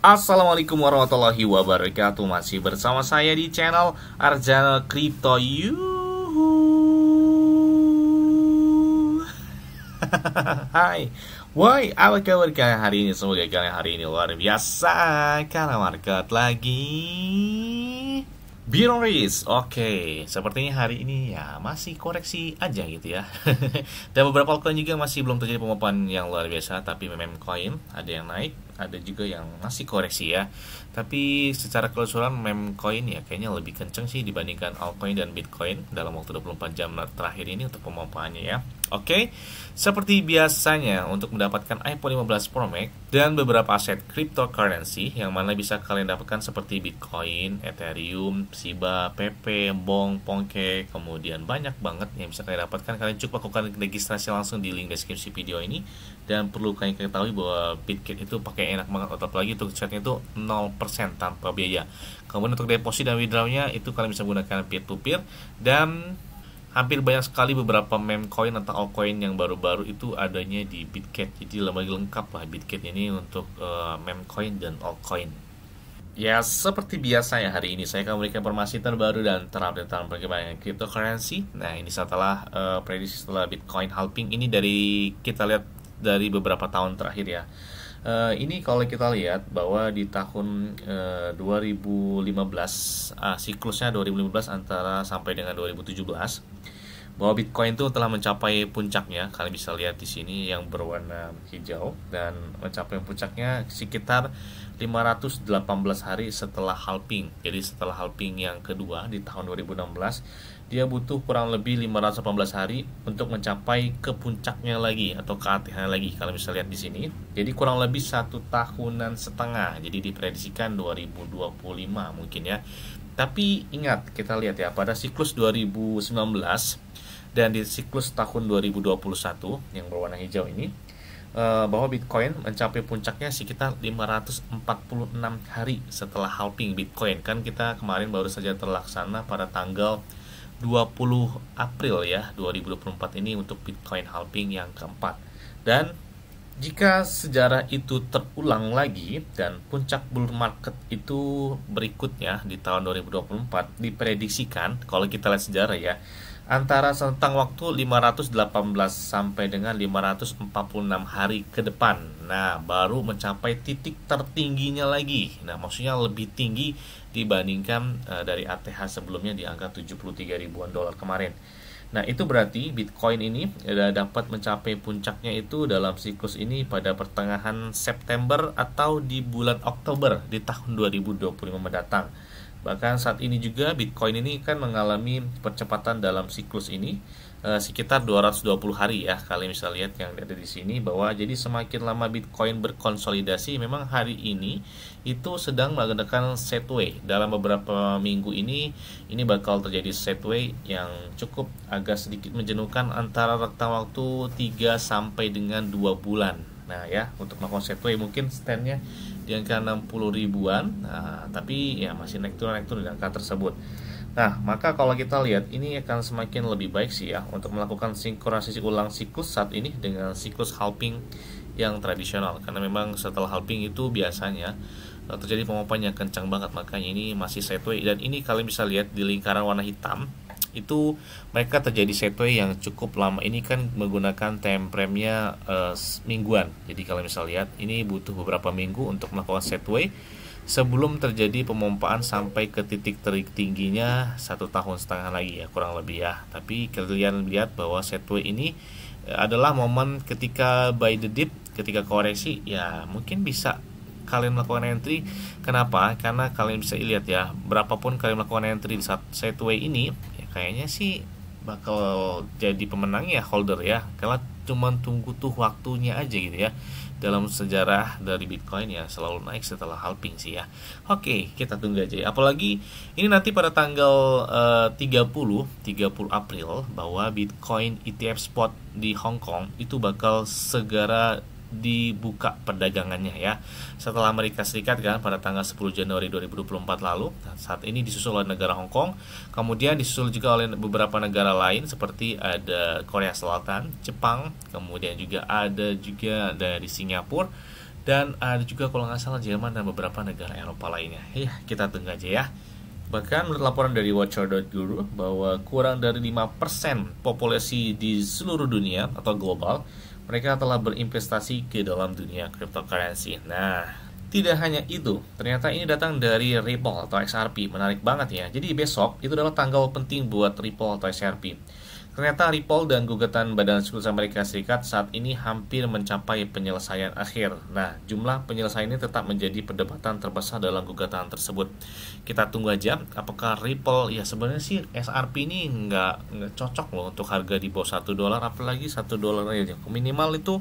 Assalamualaikum warahmatullahi wabarakatuh. Masih bersama saya di channel Arjana Crypto. Hai, woi, apa kabar kalian hari ini? Semoga kalian hari ini luar biasa karena market lagi bearish. Oke, sepertinya hari ini ya masih koreksi aja gitu ya. Dan beberapa altcoin juga masih belum terjadi pemotongan yang luar biasa, tapi meme coin ada yang naik, ada juga yang masih koreksi ya. Tapi secara keseluruhan meme coin ya kayaknya lebih kenceng sih dibandingkan altcoin dan Bitcoin dalam waktu 24 jam terakhir ini untuk pemotongannya ya. Oke, seperti biasanya untuk mendapatkan iPhone 15 Pro Max dan beberapa aset cryptocurrency yang mana bisa kalian dapatkan seperti Bitcoin, Ethereum, Shiba, PP, Bong, Pongke, kemudian banyak banget yang bisa kalian dapatkan. Kalian cukup lakukan registrasi langsung di link deskripsi video ini. Dan perlu kalian ketahui bahwa Bitget itu pakai enak banget, apalagi untuk chatnya itu 0% tanpa biaya. Kemudian untuk deposit dan withdrawnya itu kalian bisa gunakan peer-to-peer. Dan hampir banyak sekali beberapa meme coin atau altcoin yang baru-baru itu adanya di Bitget. Jadi lebih lengkap lah Bitget ini untuk meme coin dan altcoin. Ya, seperti biasa ya, hari ini saya akan memberikan informasi terbaru dan terupdate tentang perkembangan cryptocurrency. Nah, ini setelah prediksi setelah Bitcoin halving ini dari kita lihat dari beberapa tahun terakhir ya. Ini kalau kita lihat bahwa di tahun 2015 siklusnya 2015 antara sampai dengan 2017 bahwa Bitcoin itu telah mencapai puncaknya. Kalian bisa lihat di sini yang berwarna hijau, dan mencapai puncaknya sekitar 518 hari setelah halving. Jadi setelah halving yang kedua di tahun 2016, dia butuh kurang lebih 518 hari untuk mencapai ke puncaknya lagi atau ke atasnya lagi. Kalian bisa lihat di sini. Jadi kurang lebih 1,5 tahun. Jadi diprediksikan 2025 mungkin ya. Tapi ingat, kita lihat ya, pada siklus 2019 dan di siklus tahun 2021 yang berwarna hijau ini, bahwa Bitcoin mencapai puncaknya sekitar 546 hari setelah halving Bitcoin. Kan kita kemarin baru saja terlaksana pada tanggal 20 April ya 2024 ini untuk Bitcoin halving yang keempat. Dan jika sejarah itu terulang lagi dan puncak bull market itu berikutnya di tahun 2024 diprediksikan, kalau kita lihat sejarah ya, antara rentang waktu 518 sampai dengan 546 hari ke depan. Nah, baru mencapai titik tertingginya lagi. Nah, maksudnya lebih tinggi dibandingkan dari ATH sebelumnya di angka 73 ribuan dolar kemarin. Nah, itu berarti Bitcoin ini dapat mencapai puncaknya itu dalam siklus ini pada pertengahan September atau di bulan Oktober di tahun 2025 mendatang. Bahkan saat ini juga Bitcoin ini kan mengalami percepatan dalam siklus ini sekitar 220 hari ya. Kalian bisa lihat yang ada di sini bahwa jadi semakin lama Bitcoin berkonsolidasi, memang hari ini itu sedang mengadakan sideway. Dalam beberapa minggu ini bakal terjadi sideway yang cukup agak sedikit menjenuhkan antara rentang waktu 3 sampai dengan 2 bulan. Nah ya, untuk melakukan sideway mungkin standnya di angka 60 ribuan. Nah, tapi ya masih naik turun di angka tersebut. Nah, maka kalau kita lihat ini akan semakin lebih baik sih ya untuk melakukan sinkronisasi ulang siklus saat ini dengan siklus halving yang tradisional. Karena memang setelah halving itu biasanya terjadi pemotongan yang kencang banget, makanya ini masih sideway. Dan ini kalian bisa lihat di lingkaran warna hitam itu mereka terjadi sideway yang cukup lama. Ini kan menggunakan time frame-nya mingguan. Jadi kalian bisa lihat ini butuh beberapa minggu untuk melakukan sideway sebelum terjadi pemompaan sampai ke titik tertingginya 1,5 tahun lagi ya kurang lebih ya. Tapi kalian lihat bahwa sideway ini adalah momen ketika buy the dip, ketika koreksi ya mungkin bisa kalian melakukan entry. Kenapa? Karena kalian bisa lihat ya, berapapun kalian melakukan entry di saat sideway ini ya kayaknya sih bakal jadi pemenang ya holder ya, karena cuma tunggu tuh waktunya aja gitu ya. Dalam sejarah dari Bitcoin ya selalu naik setelah halving sih ya. Oke, kita tunggu aja ya. Apalagi ini nanti pada tanggal 30 April bahwa Bitcoin ETF spot di Hong Kong itu bakal segera dibuka perdagangannya ya. Setelah Amerika Serikat kan pada tanggal 10 Januari 2024 lalu. Nah, saat ini disusul oleh negara Hong Kong, kemudian disusul juga oleh beberapa negara lain seperti ada Korea Selatan, Jepang, kemudian juga ada juga dari Singapura Dan ada juga kalau nggak salah Jerman dan beberapa negara Eropa lainnya. Ya, kita tunggu aja ya. Bahkan menurut laporan dari Watcher.guru bahwa kurang dari 5% populasi di seluruh dunia atau global, mereka telah berinvestasi ke dalam dunia cryptocurrency. Nah, tidak hanya itu, ternyata ini datang dari Ripple atau XRP. Menarik banget ya. Jadi besok itu adalah tanggal penting buat Ripple atau XRP. Ternyata Ripple dan gugatan Badan Sekutu Amerika Serikat saat ini hampir mencapai penyelesaian akhir. Nah, jumlah penyelesaian ini tetap menjadi perdebatan terbesar dalam gugatan tersebut. Kita tunggu aja apakah Ripple, ya sebenarnya sih XRP ini nggak cocok loh untuk harga di bawah $1, apalagi $1 aja. Minimal itu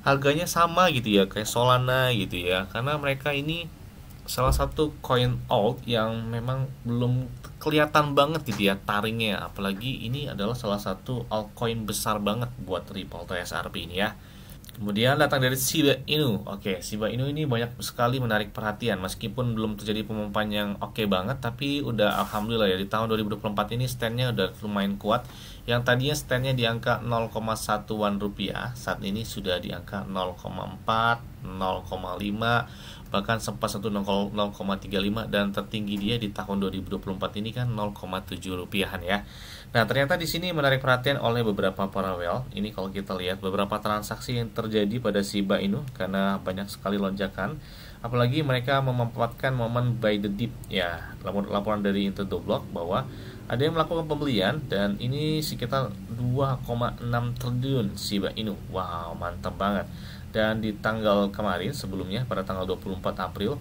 harganya sama gitu ya, kayak Solana gitu ya. Karena mereka ini salah satu coin alt yang memang belum kelihatan banget gitu ya taringnya, apalagi ini adalah salah satu altcoin besar banget buat Ripple atau XRP ini ya. Kemudian datang dari Shiba Inu. Oke, Shiba Inu ini banyak sekali menarik perhatian meskipun belum terjadi pemompan yang oke banget, tapi udah alhamdulillah ya di tahun 2024 ini standnya udah lumayan kuat. Yang tadinya standnya di angka 0,1-an rupiah, saat ini sudah di angka 0,4, 0,5, bahkan sempat 0,35 dan tertinggi dia di tahun 2024 ini kan 0,7 rupiahan ya. Nah, ternyata di sini menarik perhatian oleh beberapa para whale. Ini kalau kita lihat beberapa transaksi yang terjadi pada Shiba Inu karena banyak sekali lonjakan. Apalagi mereka memanfaatkan momen buy the dip ya. Laporan dari Into the Block bahwa ada yang melakukan pembelian dan ini sekitar 2,6 triliun Shiba Inu. Wow, mantap banget. Dan di tanggal kemarin sebelumnya pada tanggal 24 April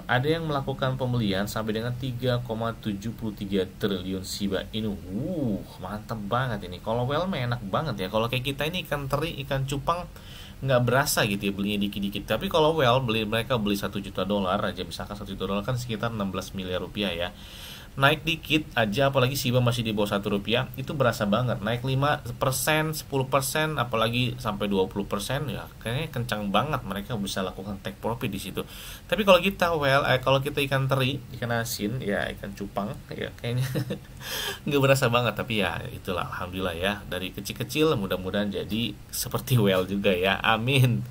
ada yang melakukan pembelian sampai dengan 3,73 triliun Shiba Inu. Mantap banget ini. Kalau whale mah enak banget ya. Kalau kayak kita ini ikan teri, ikan cupang nggak berasa gitu ya belinya dikit-dikit. Tapi kalau whale mereka beli $1 juta aja, misalkan $1 juta kan sekitar 16 miliar rupiah ya. Naik dikit aja, apalagi Shiba masih di bawah $1, itu berasa banget. Naik 5%, 10%, apalagi sampai 20%, ya kayaknya kencang banget mereka bisa lakukan take profit di situ. Tapi kalau kita kalau kita ikan teri, ikan asin, ya ikan cupang, ya kayaknya nggak berasa banget. Tapi ya itulah alhamdulillah ya, dari kecil-kecil mudah-mudahan jadi seperti whale juga ya. Amin.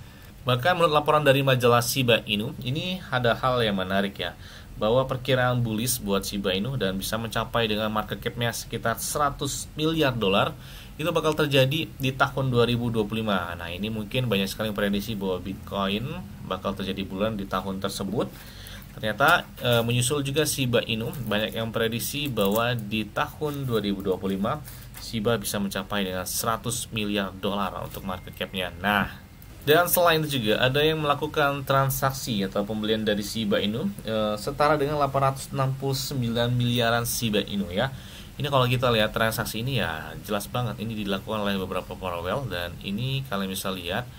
Bahkan menurut laporan dari majalah Shiba Inu, ini ada hal yang menarik ya, bahwa perkiraan bullish buat Shiba Inu dan bisa mencapai dengan market cap-nya sekitar $100 miliar itu bakal terjadi di tahun 2025. Nah, ini mungkin banyak sekali yang prediksi bahwa Bitcoin bakal terjadi bulan di tahun tersebut. Ternyata menyusul juga Shiba Inu, banyak yang prediksi bahwa di tahun 2025 Shiba bisa mencapai dengan $100 miliar untuk market cap-nya. Nah, dan selain itu juga ada yang melakukan transaksi atau pembelian dari Shiba Inu setara dengan 869 miliaran Shiba Inu ya. Ini kalau kita lihat transaksi ini ya jelas banget ini dilakukan oleh beberapa para whale, dan ini kalian bisa lihat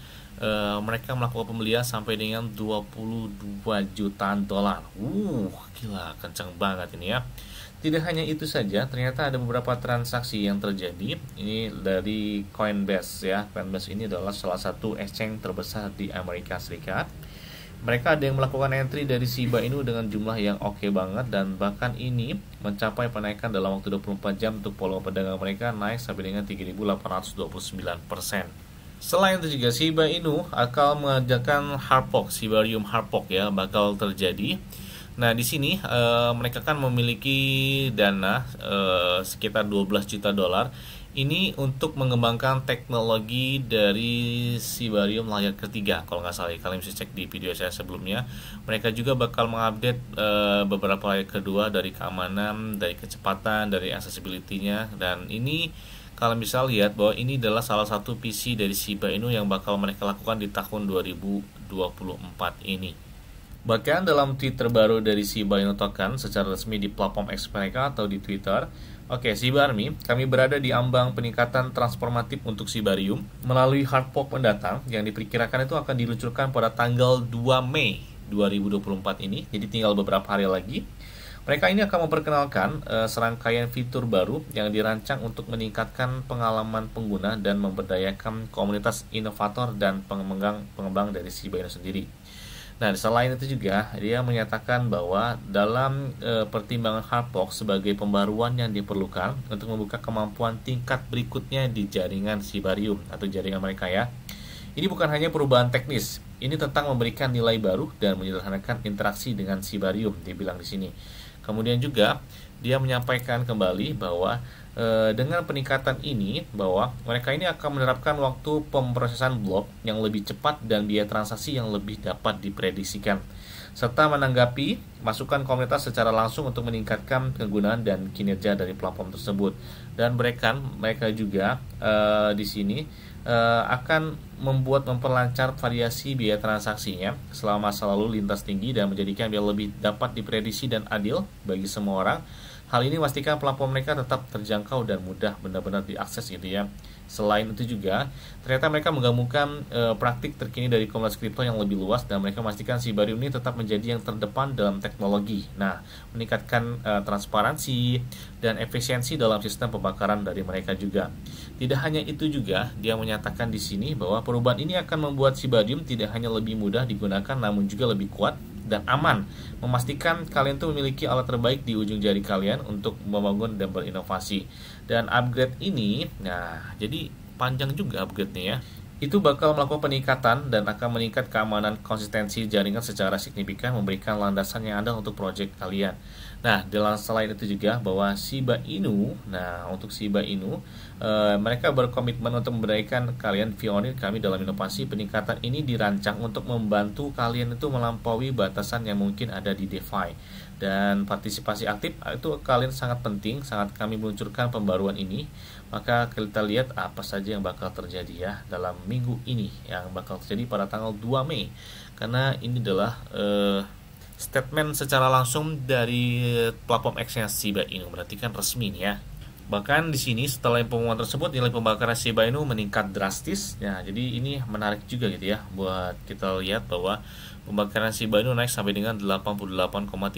mereka melakukan pembelian sampai dengan $22 jutaan. Gila kencang banget ini ya. Tidak hanya itu saja, ternyata ada beberapa transaksi yang terjadi. Ini dari Coinbase ya. Coinbase ini adalah salah satu exchange terbesar di Amerika Serikat. Mereka ada yang melakukan entry dari Shiba Inu dengan jumlah yang oke banget, dan bahkan ini mencapai penaikan dalam waktu 24 jam untuk volume perdagangan mereka naik sampai dengan 3.829%. Selain itu juga Shiba Inu akan mengerjakan hard fork, Shibarium hard fork ya, bakal terjadi. Nah, di sini mereka kan memiliki dana sekitar $12 juta. Ini untuk mengembangkan teknologi dari Shibarium layer ketiga. Kalau nggak salah, kalian bisa cek di video saya sebelumnya. Mereka juga bakal mengupdate beberapa layer kedua dari keamanan, dari kecepatan, dari accessibility-nya. Dan ini kalian bisa lihat bahwa ini adalah salah satu PC dari Shiba Inu yang bakal mereka lakukan di tahun 2024 ini. Bahkan dalam tweet terbaru dari Shiba Inu Token secara resmi di platform X mereka atau di Twitter, oke, Shiba Army, kami berada di ambang peningkatan transformatif untuk Shibarium melalui hard fork mendatang yang diperkirakan itu akan diluncurkan pada tanggal 2 Mei 2024 ini. Jadi tinggal beberapa hari lagi. Mereka ini akan memperkenalkan serangkaian fitur baru yang dirancang untuk meningkatkan pengalaman pengguna dan memberdayakan komunitas inovator dan pengembang dari Shiba Inu sendiri. Nah, selain itu juga dia menyatakan bahwa dalam pertimbangan hard fork sebagai pembaruan yang diperlukan untuk membuka kemampuan tingkat berikutnya di jaringan Shibarium atau jaringan mereka ya. Ini bukan hanya perubahan teknis, Ini tentang memberikan nilai baru dan menyederhanakan interaksi dengan Sibarium, dia bilang di sini. Kemudian juga dia menyampaikan kembali bahwa dengan peningkatan ini, bahwa mereka ini akan menerapkan waktu pemrosesan blok yang lebih cepat dan biaya transaksi yang lebih dapat diprediksikan, serta menanggapi masukan komunitas secara langsung untuk meningkatkan penggunaan dan kinerja dari platform tersebut. Dan mereka juga di sini akan memperlancar variasi biaya transaksinya selama masa lalu lintas tinggi dan menjadikan biaya lebih dapat diprediksi dan adil bagi semua orang. Hal ini memastikan platform mereka tetap terjangkau dan mudah benar-benar diakses gitu ya. Selain itu juga, ternyata mereka menggabungkan praktik terkini dari komunitas kripto yang lebih luas, dan mereka memastikan Sibarium ini tetap menjadi yang terdepan dalam teknologi. Nah, meningkatkan transparansi dan efisiensi dalam sistem pembakaran dari mereka juga. Tidak hanya itu juga, dia menyatakan di sini bahwa perubahan ini akan membuat Sibarium tidak hanya lebih mudah digunakan, namun juga lebih kuat dan aman, memastikan kalian tuh memiliki alat terbaik di ujung jari kalian untuk membangun dan berinovasi. Dan upgrade ini, nah jadi panjang juga upgrade-nya ya, itu bakal melakukan peningkatan dan akan meningkat keamanan konsistensi jaringan secara signifikan, memberikan landasan yang ada untuk proyek kalian. Nah, selain itu juga bahwa Shiba Inu, nah untuk Shiba Inu, mereka berkomitmen untuk memberikan kalian pionir kami dalam inovasi. Peningkatan ini dirancang untuk membantu kalian itu melampaui batasan yang mungkin ada di DeFi. Dan partisipasi aktif itu kalian sangat penting saat kami meluncurkan pembaruan ini. Maka kita lihat apa saja yang bakal terjadi ya dalam minggu ini, yang bakal terjadi pada tanggal 2 Mei. Karena ini adalah statement secara langsung dari platform exchange Shiba Inu, berarti kan resmi nih ya. Bahkan di sini setelah pengumuman tersebut, nilai pembakaran Shiba Inu meningkat drastis. Ya, jadi ini menarik juga gitu ya buat kita lihat bahwa pembakaran Shiba Inu naik sampai dengan 88,32%.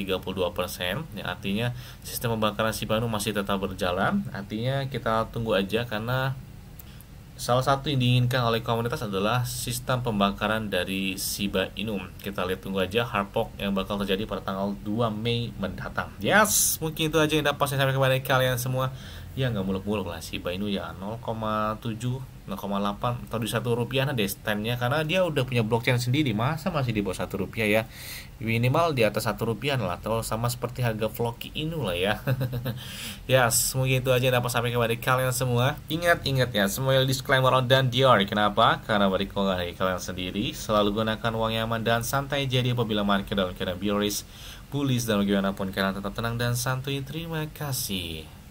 Ya, artinya sistem pembakaran Shiba Inu masih tetap berjalan. Artinya kita tunggu aja, karena salah satu yang diinginkan oleh komunitas adalah sistem pembakaran dari Shiba Inu. Kita lihat, tunggu aja hard fork yang bakal terjadi pada tanggal 2 Mei mendatang. Yes, mungkin itu aja yang dapat saya sampaikan kepada kalian semua. Ya nggak muluk-muluk lah Shiba Inu ya, 0,7, 0,8 atau di 1 rupiah deh stand-nya, karena dia udah punya blockchain sendiri. Masa masih di bawah 1 rupiah ya, minimal di atas 1 rupiah lah, atau sama seperti harga Floki Inu lah ya. Yes, mungkin itu aja yang dapat sampaikan kepada kalian semua. Ingat ya, semua disclaimer dan Dior. Kenapa? Karena berikutnya dari kalian sendiri. Selalu gunakan uang yang aman dan santai, jadi apabila market dalam keadaan bearish, bullish, dan bagaimanapun kalian tetap tenang dan santuy. Terima kasih.